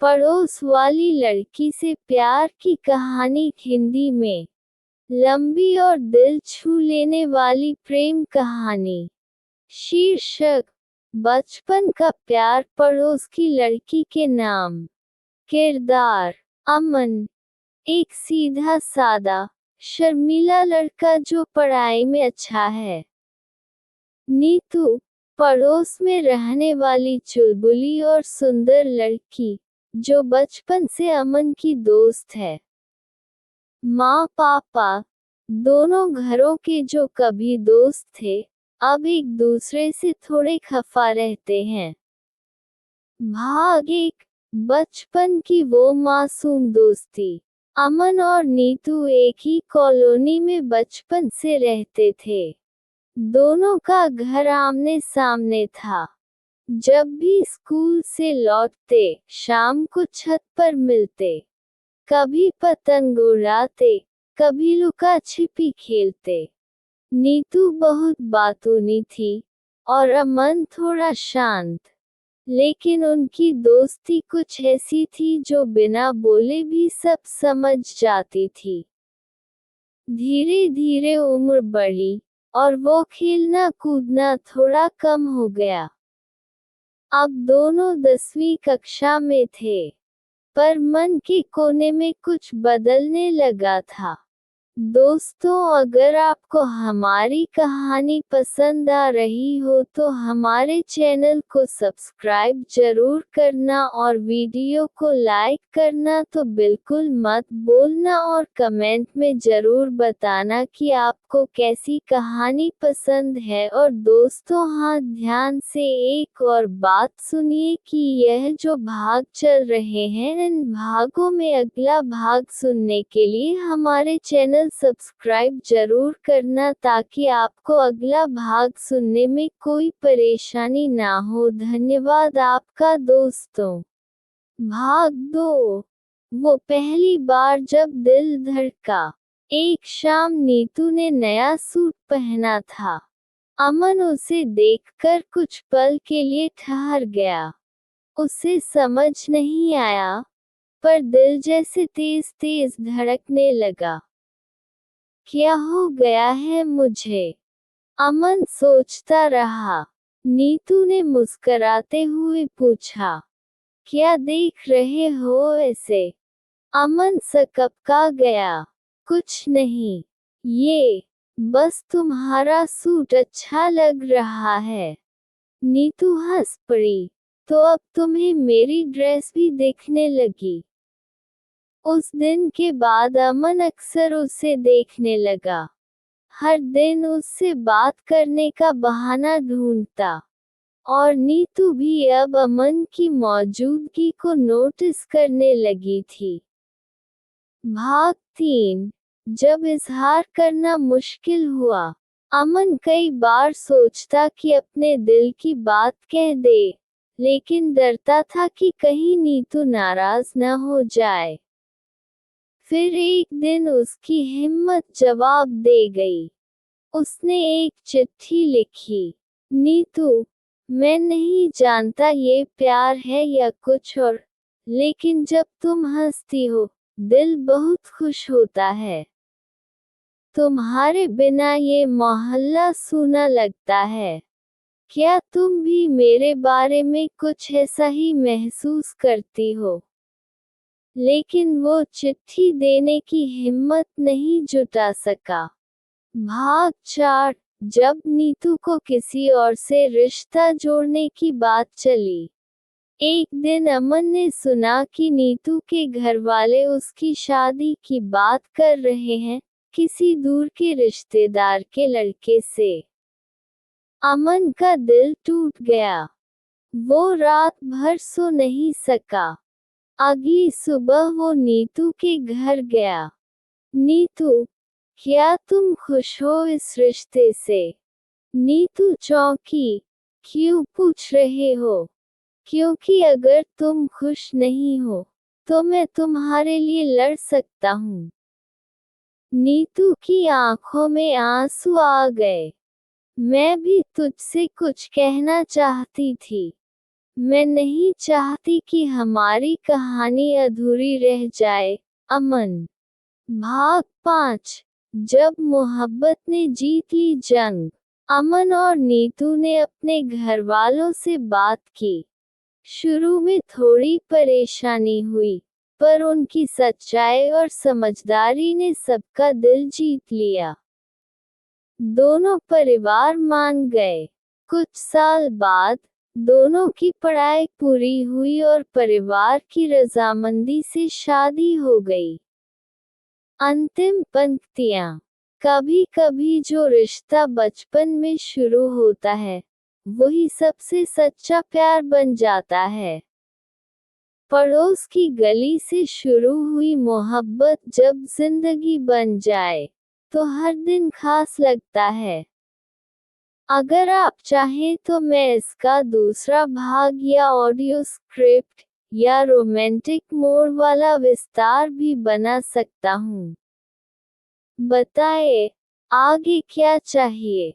पड़ोस वाली लड़की से प्यार की कहानी हिंदी में। लंबी और दिल छू लेने वाली प्रेम कहानी। शीर्षक: बचपन का प्यार पड़ोस की लड़की के नाम। किरदार: अमन, एक सीधा सादा, शर्मीला लड़का जो पढ़ाई में अच्छा है। नीतू, पड़ोस में रहने वाली चुलबुली और सुंदर लड़की, जो बचपन से अमन की दोस्त है। माँ पापा, दोनों घरों के जो कभी दोस्त थे, अब एक दूसरे से थोड़े खफा रहते हैं। भाग 1: बचपन की वो मासूम दोस्ती। अमन और नीतू एक ही कॉलोनी में बचपन से रहते थे। दोनों का घर आमने सामने था। जब भी स्कूल से लौटते, शाम को छत पर मिलते। कभी पतंग उड़ाते, कभी लुका छिपी खेलते। नीतू बहुत बातूनी थी और अमन थोड़ा शांत, लेकिन उनकी दोस्ती कुछ ऐसी थी जो बिना बोले भी सब समझ जाती थी। धीरे धीरे उम्र बढ़ी और वो खेलना कूदना थोड़ा कम हो गया। अब दोनों 10वीं कक्षा में थे, पर मन के कोने में कुछ बदलने लगा था। दोस्तों, अगर आपको हमारी कहानी पसंद आ रही हो तो हमारे चैनल को सब्सक्राइब जरूर करना और वीडियो को लाइक करना तो बिल्कुल मत भूलना और कमेंट में जरूर बताना कि आपको कैसी कहानी पसंद है। और दोस्तों, हाँ, ध्यान से एक और बात सुनिए कि यह जो भाग चल रहे हैं, इन भागों में अगला भाग सुनने के लिए हमारे चैनल सब्सक्राइब जरूर करना ताकि आपको अगला भाग सुनने में कोई परेशानी ना हो। धन्यवाद आपका दोस्तों। भाग 2: वो पहली बार जब दिल धड़का। एक शाम नीतू ने नया सूट पहना था। अमन उसे देखकर कुछ पल के लिए ठहर गया। उसे समझ नहीं आया, पर दिल जैसे तेज तेज धड़कने लगा। क्या हो गया है मुझे? अमन सोचता रहा। नीतू ने मुस्कराते हुए पूछा, क्या देख रहे हो ऐसे? अमन सकपका गया। कुछ नहीं, ये बस तुम्हारा सूट अच्छा लग रहा है। नीतू हंस पड़ी। तो अब तुम्हें मेरी ड्रेस भी दिखने लगी। उस दिन के बाद अमन अक्सर उसे देखने लगा। हर दिन उससे बात करने का बहाना ढूंढता। और नीतू भी अब अमन की मौजूदगी को नोटिस करने लगी थी। भाग 3: जब इजहार करना मुश्किल हुआ। अमन कई बार सोचता कि अपने दिल की बात कह दे, लेकिन डरता था कि कहीं नीतू नाराज न हो जाए। फिर एक दिन उसकी हिम्मत जवाब दे गई। उसने एक चिट्ठी लिखी। नीतू, मैं नहीं जानता ये प्यार है या कुछ और, लेकिन जब तुम हंसती हो, दिल बहुत खुश होता है। तुम्हारे बिना ये मोहल्ला सूना लगता है। क्या तुम भी मेरे बारे में कुछ ऐसा ही महसूस करती हो? लेकिन वो चिट्ठी देने की हिम्मत नहीं जुटा सका। भाग 4: जब नीतू को किसी और से रिश्ता जोड़ने की बात चली। एक दिन अमन ने सुना कि नीतू के घरवाले उसकी शादी की बात कर रहे हैं, किसी दूर के रिश्तेदार के लड़के से। अमन का दिल टूट गया। वो रात भर सो नहीं सका। अगली सुबह वो नीतू के घर गया। नीतू, क्या तुम खुश हो इस रिश्ते से? नीतू चौंकी। क्यों पूछ रहे हो? क्योंकि अगर तुम खुश नहीं हो, तो मैं तुम्हारे लिए लड़ सकता हूँ। नीतू की आंखों में आंसू आ गए। मैं भी तुझसे कुछ कहना चाहती थी। मैं नहीं चाहती कि हमारी कहानी अधूरी रह जाए। अमन। भाग 5। जब मोहब्बत ने जीत ली जंग। अमन और नीतू ने अपने घरवालों से बात की। शुरू में थोड़ी परेशानी हुई, पर उनकी सच्चाई और समझदारी ने सबका दिल जीत लिया। दोनों परिवार मान गए। कुछ साल बाद दोनों की पढ़ाई पूरी हुई और परिवार की रजामंदी से शादी हो गई। अंतिम पंक्तियाँ। कभी कभी जो रिश्ता बचपन में शुरू होता है, वही सबसे सच्चा प्यार बन जाता है। पड़ोस की गली से शुरू हुई मोहब्बत जब जिंदगी बन जाए, तो हर दिन खास लगता है। अगर आप चाहें तो मैं इसका दूसरा भाग या ऑडियो स्क्रिप्ट या रोमांटिक मोड वाला विस्तार भी बना सकता हूँ। बताएं, आगे क्या चाहिए।